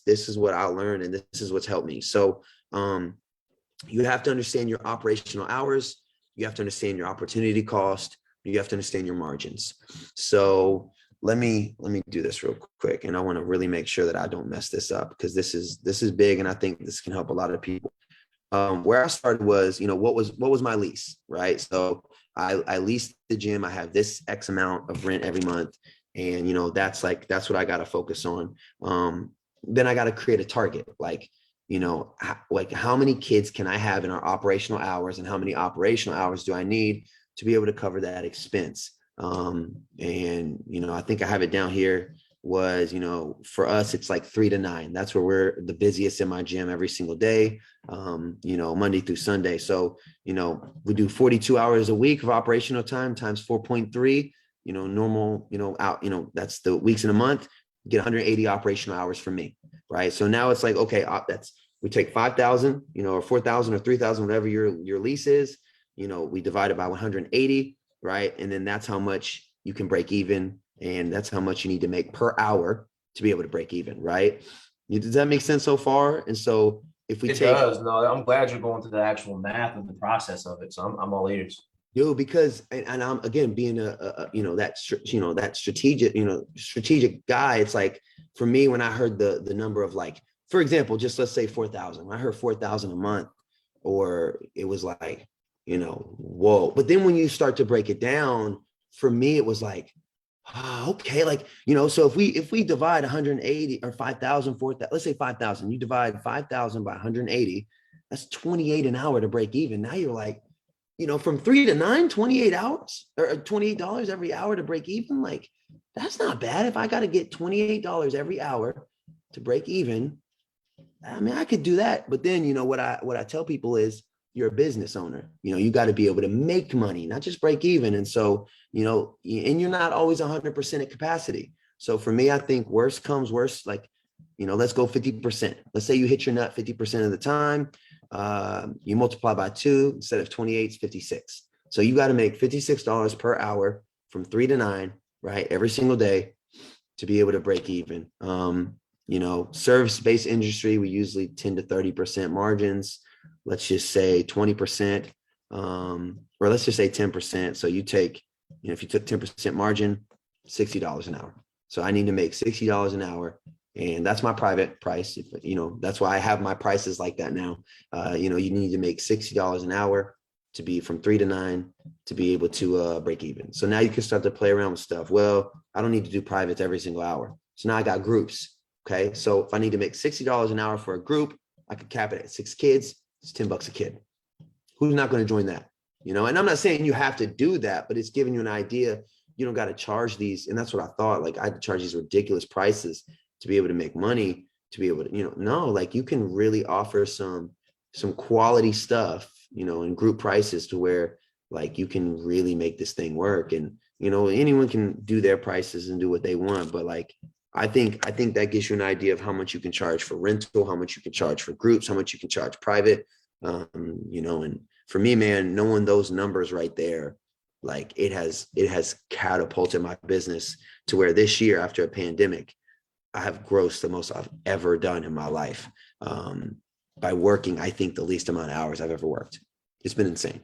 this is what I learned, and this is what's helped me. So you have to understand your operational hours. You have to understand your opportunity cost. You have to understand your margins. So let me do this real quick. And I want to really make sure that I don't mess this up, because this is big. And I think this can help a lot of people. Where I started was, what was my lease, right? So I leased the gym. I have this X amount of rent every month. And, that's what I got to focus on. Then I got to create a target. Like how many kids can I have in our operational hours, and how many operational hours do I need to be able to cover that expense? And, I think I have it down here was, for us, it's like 3 to 9. That's where we're the busiest in my gym every single day, Monday through Sunday. So, we do 42 hours a week of operational time times 4.3, normal, out, that's the weeks in a month, get 180 operational hours from me. Right. So now it's like, okay, we take 5,000, or 4,000 or 3,000, whatever your lease is, we divide it by 180. Right. And then that's how much you can break even. And that's how much you need to make per hour to be able to break even. Right. Does that make sense so far? And so if we It take, does. No, I'm glad you're going through the actual math and the process of it. So I'm all ears. because, and I'm, again, being that strategic guy, it's like, for me, when I heard the number of, like, for example, just let's say 4,000, I heard 4,000 a month, or it was like, whoa. But then when you start to break it down, for me, it was like, okay, like, so if we divide 180 or 5,000, 4,000, let's say 5,000, you divide 5,000 by 180, that's 28 an hour to break even. Now you're like, from 3 to 9, 28 hours, or $28 every hour to break even. Like, that's not bad. If I got to get $28 every hour to break even, I mean, I could do that. But then, what I tell people is, you're a business owner. You got to be able to make money, not just break even. And so, and you're not always 100% at capacity. So for me, I think worst comes worst, like, let's go 50%. Let's say you hit your nut 50% of the time. You multiply by 2, instead of 28, it's 56. So you got to make $56 per hour from 3 to 9, right? Every single day, to be able to break even. Service-based industry, we usually 10 to 30% margins. Let's just say 20%, or let's just say 10%. So you take, if you took 10% margin, $60 an hour. So I need to make $60 an hour. And that's my private price. That's why I have my prices like that now. You need to make $60 an hour to be from 3 to 9 to be able to break even. So now you can start to play around with stuff. Well, I don't need to do privates every single hour. So now I got groups. Okay. So if I need to make $60 an hour for a group, I could cap it at 6 kids. It's $10 a kid. Who's not going to join that? And I'm not saying you have to do that, but it's giving you an idea. You don't got to charge these. And that's what I thought. Like, I had to charge these ridiculous prices to be able to make money, to be able to, no, like, you can really offer some quality stuff, in group prices, to where, like, you can really make this thing work. And, anyone can do their prices and do what they want. But, like, I think that gives you an idea of how much you can charge for rental, how much you can charge for groups, how much you can charge private. And for me, man, knowing those numbers right there, like, it has catapulted my business to where this year, after a pandemic, I have grossed the most I've ever done in my life, by working, I think, the least amount of hours I've ever worked. It's been insane.